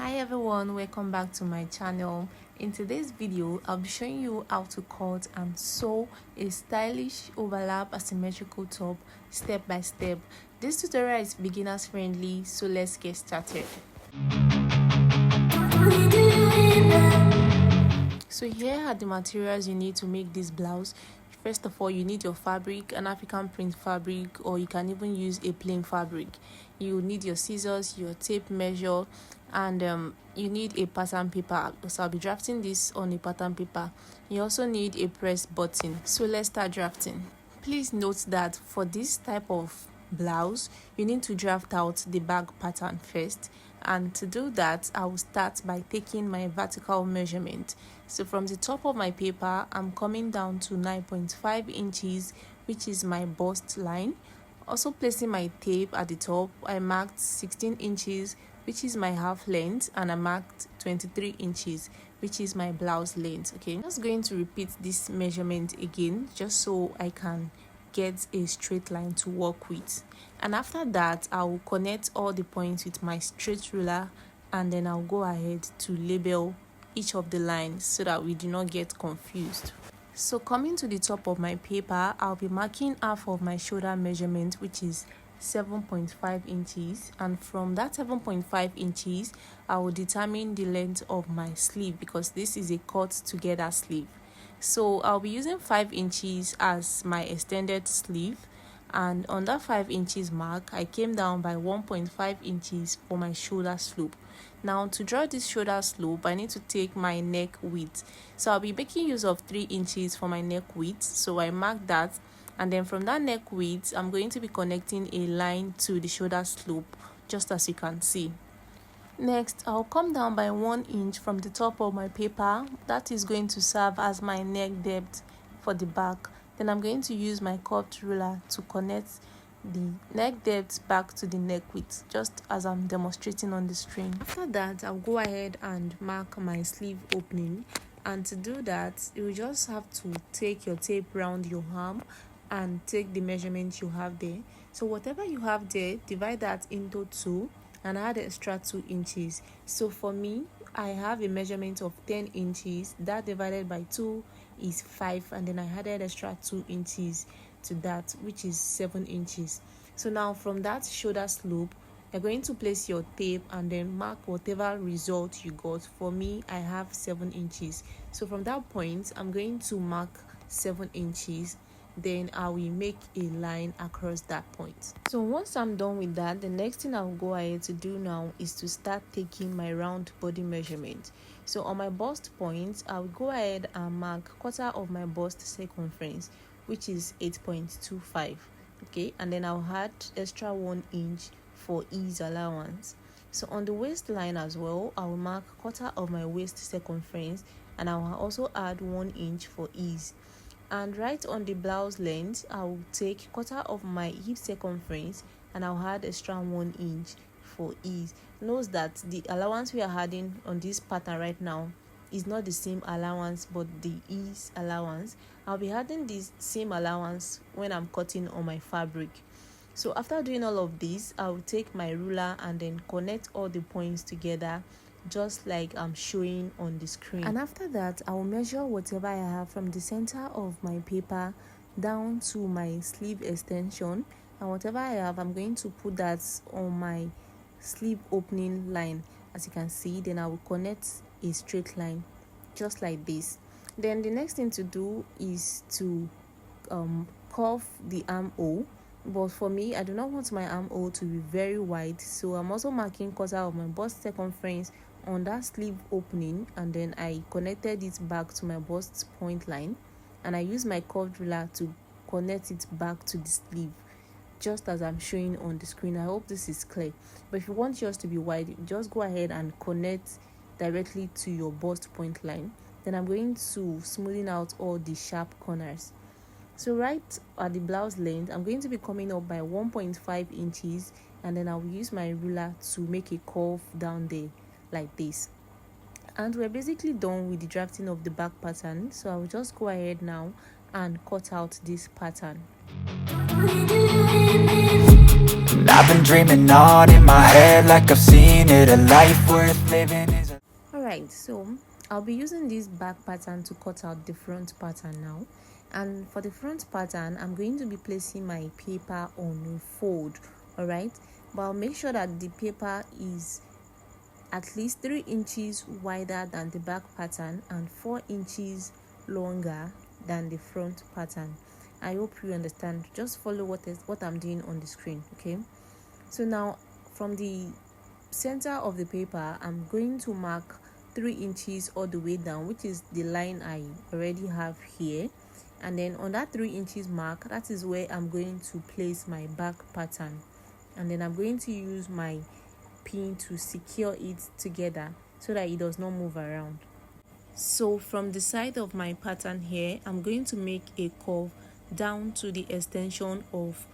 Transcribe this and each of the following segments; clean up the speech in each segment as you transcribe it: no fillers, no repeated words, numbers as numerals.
Hi everyone, welcome back to my channel. In today's video I'll be showing you how to cut and sew a stylish overlap asymmetrical top step by step. This tutorial is beginners friendly, so let's get started. So here are the materials you need to make this blouse. First of all, you need your fabric, an African print fabric, or you can even use a plain fabric. You need your scissors, your tape measure, and you need a pattern paper, so I'll be drafting this on a pattern paper. You also need a press button. So let's start drafting. Please note that for this type of blouse you need to draft out the back pattern first, and to do that I will start by taking my vertical measurement. So from the top of my paper I'm coming down to 9.5 inches, which is my bust line. Also placing my tape at the top, I marked 16 inches, which is my half length, and I marked 23 inches, which is my blouse length. Okay, I'm just going to repeat this measurement again just so I can get a straight line to work with. And after that I will connect all the points with my straight ruler, and then I'll go ahead to label each of the lines so that we do not get confused. So coming to the top of my paper, I'll be marking half of my shoulder measurement, which is 7.5 inches, and from that 7.5 inches I will determine the length of my sleeve, because this is a cut together sleeve. So I'll be using 5 inches as my extended sleeve, and on that 5 inches mark I came down by 1.5 inches for my shoulder slope. Now to draw this shoulder slope I need to take my neck width, so I'll be making use of 3 inches for my neck width, so I mark that, and then from that neck width I'm going to be connecting a line to the shoulder slope, just as you can see. Next, I'll come down by 1 inch from the top of my paper. That is going to serve as my neck depth for the back. Then I'm going to use my curved ruler to connect the neck depth back to the neck width, just as I'm demonstrating on the screen. After that, I'll go ahead and mark my sleeve opening. And to do that, you just have to take your tape round your arm and take the measurement you have there. So whatever you have there, divide that into 2 and add extra 2 inches. So for me, I have a measurement of 10 inches. That divided by 2 is 5, and then I added extra 2 inches to that, which is 7 inches. So now from that shoulder slope you're going to place your tape and then mark whatever result you got. For me, I have 7 inches. So from that point I'm going to mark 7 inches, then I will make a line across that point. So once I'm done with that, the next thing I'll go ahead to do now is to start taking my round body measurement. So on my bust point, I'll go ahead and mark quarter of my bust circumference, which is 8.25. okay, and then I'll add extra 1 inch for ease allowance. So on the waistline as well, I will mark quarter of my waist circumference, and I will also add 1 inch for ease. And right on the blouse length, I will take quarter of my hip circumference and I'll add extra 1 inch for ease. Note that the allowance we are adding on this pattern right now is not the same allowance but the ease allowance. I'll be adding this same allowance when I'm cutting on my fabric. So after doing all of this, I will take my ruler and then connect all the points together, just like I'm showing on the screen. And after that, I will measure whatever I have from the center of my paper down to my sleeve extension, and whatever I have, I'm going to put that on my sleeve opening line, as you can see. Then I will connect a straight line just like this. Then the next thing to do is to curve the armhole. But for me, I do not want my armhole to be very wide, so I'm also marking quarter of my bust circumference on that sleeve opening, and then I connected it back to my bust point line, and I use my curved ruler to connect it back to the sleeve, just as I'm showing on the screen. I hope this is clear. But if you want yours to be wide, just go ahead and connect directly to your bust point line. Then I'm going to smoothing out all the sharp corners. So right at the blouse length, I'm going to be coming up by 1.5 inches, and then I will use my ruler to make a curve down there like this. And we're basically done with the drafting of the back pattern, so I will just go ahead now and cut out this pattern. And I've been dreaming on in my head like I've seen it. A life worth living is Alright, so I'll be using this back pattern to cut out the front pattern now. And for the front pattern, I'm going to be placing my paper on fold. Alright, but I'll make sure that the paper is at least 3 inches wider than the back pattern and 4 inches longer than the front pattern. I hope you understand. Just follow what I'm doing on the screen. Okay, so now from the center of the paper, I'm going to mark 3 inches all the way down, which is the line I already have here. And then on that 3 inches mark, that is where I'm going to place my back pattern. And then I'm going to use my pin to secure it together so that it does not move around. So from the side of my pattern here, I'm going to make a curve down to the extension of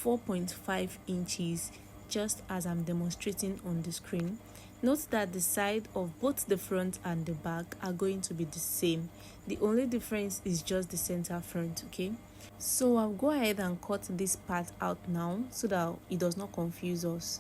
4.5 inches, just as I'm demonstrating on the screen. Note that the side of both the front and the back are going to be the same. The only difference is just the center front. Okay, so I'll go ahead and cut this part out now so that it does not confuse us.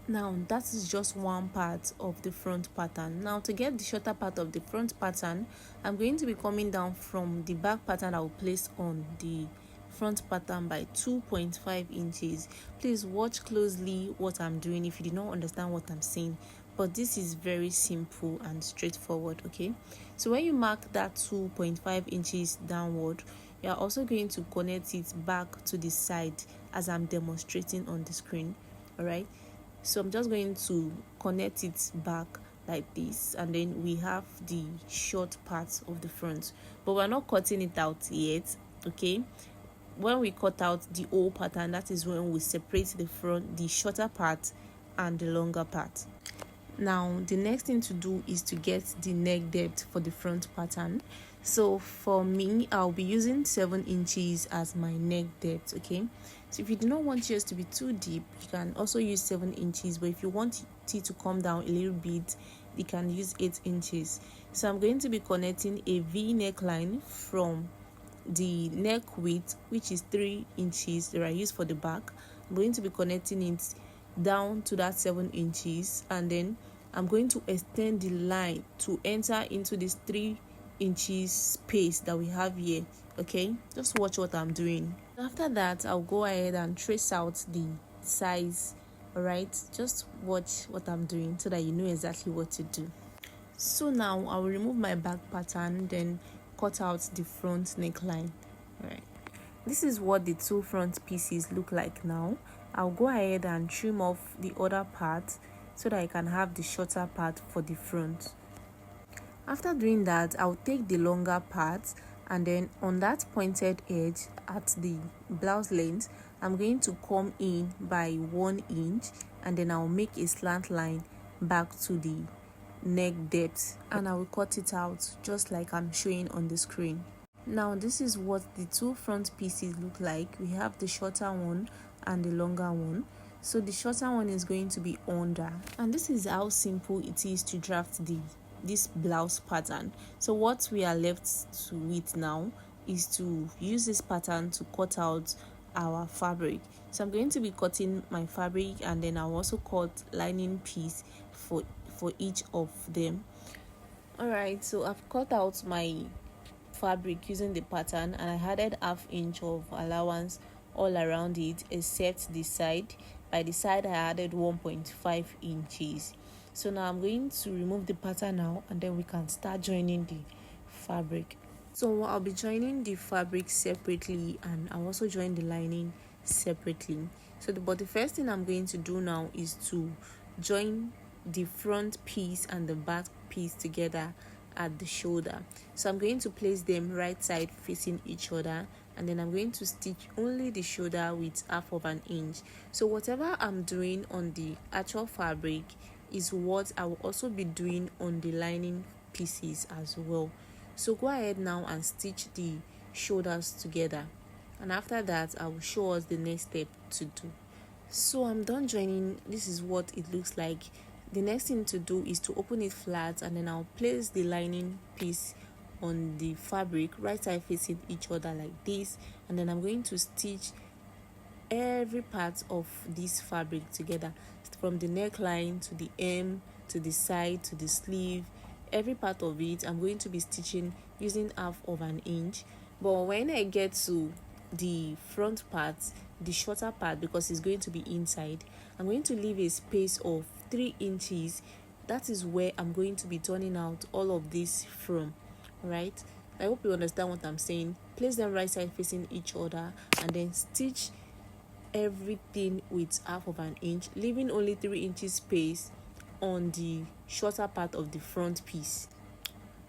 Now that is just one part of the front pattern. Now to get the shorter part of the front pattern, I'm going to be coming down from the back pattern I will place on the front pattern by 2.5 inches. Please watch closely what I'm doing if you did not understand what I'm saying, but this is very simple and straightforward. Okay, so when you mark that 2.5 inches downward, you are also going to connect it back to the side as I'm demonstrating on the screen. All right, so I'm just going to connect it back like this, and then we have the short part of the front, but we're not cutting it out yet. Okay, when we cut out the whole pattern, that is when we separate the front, the shorter part and the longer part. Now the next thing to do is to get the neck depth for the front pattern. So for me, I'll be using 7 inches as my neck depth. Okay, so if you do not want yours to be too deep, you can also use 7 inches, but if you want it to come down a little bit, you can use 8 inches. So I'm going to be connecting a V neckline from the neck width, which is 3 inches that I use for the back. I'm going to be connecting it down to that 7 inches, and then I'm going to extend the line to enter into this 3 inches space that we have here. Okay, just watch what I'm doing. After that, I'll go ahead and trace out the size. All right, just watch what I'm doing so that you know exactly what to do. So now I will remove my back pattern, then cut out the front neckline. All right, this is what the two front pieces look like now. I'll go ahead and trim off the other part so that I can have the shorter part for the front. After doing that, I'll take the longer part, and then on that pointed edge at the blouse length, I'm going to come in by 1 inch, and then I'll make a slant line back to the neck depth, and I will cut it out just like I'm showing on the screen. Now this is what the two front pieces look like. We have the shorter one and the longer one. So the shorter one is going to be under, and this is how simple it is to draft this blouse pattern. So what we are left with now is to use this pattern to cut out our fabric. So I'm going to be cutting my fabric, and then I'll also cut lining piece for each of them. All right, so I've cut out my fabric using the pattern, and I added ½ inch of allowance all around it except the side. By the side, I added 1.5 inches. So now I'm going to remove the pattern now, and then we can start joining the fabric. So I'll be joining the fabric separately, and I'll also join the lining separately. But the first thing I'm going to do now is to join the front piece and the back piece together at the shoulder. So I'm going to place them right side facing each other, and then I'm going to stitch only the shoulder with ½ inch. So whatever I'm doing on the actual fabric is what I will also be doing on the lining pieces as well. So go ahead now and stitch the shoulders together, and after that I will show us the next step to do. So I'm done joining. This is what it looks like. The next thing to do is to open it flat, and then I'll place the lining piece on the fabric right side facing each other like this, and then I'm going to stitch every part of this fabric together, from the neckline to the hem to the side to the sleeve. Every part of it I'm going to be stitching using 1/2 inch. But when I get to the front part, the shorter part, because it's going to be inside, I'm going to leave a space of 3 inches. That is where I'm going to be turning out all of this from. Right, I hope you understand what I'm saying. Place them right side facing each other and then stitch everything with 1/2 inch, leaving only 3 inches space on the shorter part of the front piece.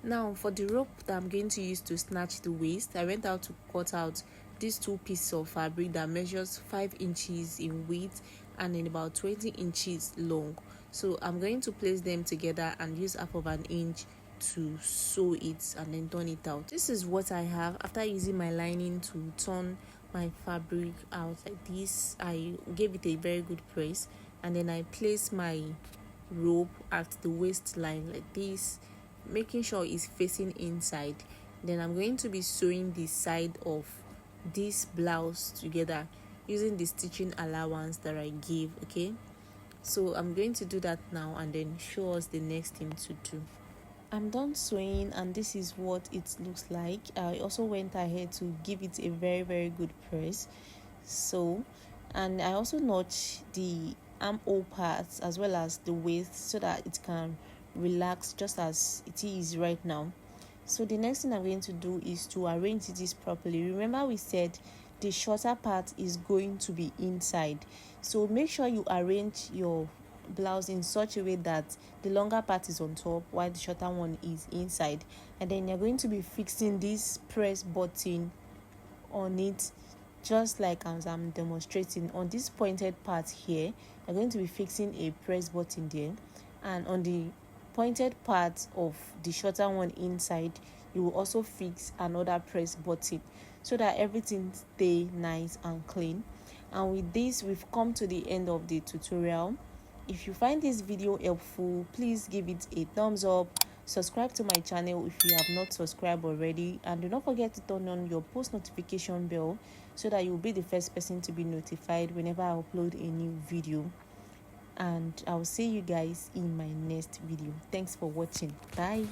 Now for the rope that I'm going to use to snatch the waist, I went out to cut out these 2 pieces of fabric that measures 5 inches in width and in about 20 inches long. So I'm going to place them together and use 1/2 inch to sew it and then turn it out. This is what I have after using my lining to turn my fabric out like this. I gave it a very good press and then I place my rope at the waistline like this, making sure it's facing inside. Then I'm going to be sewing the side of this blouse together using the stitching allowance that I gave. Okay, so I'm going to do that now and then show us the next thing to do. I'm done sewing and this is what it looks like. I also went ahead to give it a very good press. So, and I also notch the armhole parts as well as the waist so that it can relax just as it is right now. So the next thing I'm going to do is to arrange this properly. Remember we said the shorter part is going to be inside, so make sure you arrange your blouse in such a way that the longer part is on top while the shorter one is inside, and then you're going to be fixing this press button on it just like as I'm demonstrating. On this pointed part here, you're going to be fixing a press button there, and on the pointed part of the shorter one inside, you will also fix another press button so that everything stay nice and clean. And with this, we've come to the end of the tutorial. If you find this video helpful, please give it a thumbs up, subscribe to my channel if you have not subscribed already, and do not forget to turn on your post notification bell so that you'll be the first person to be notified whenever I upload a new video. And I'll see you guys in my next video. Thanks for watching. Bye.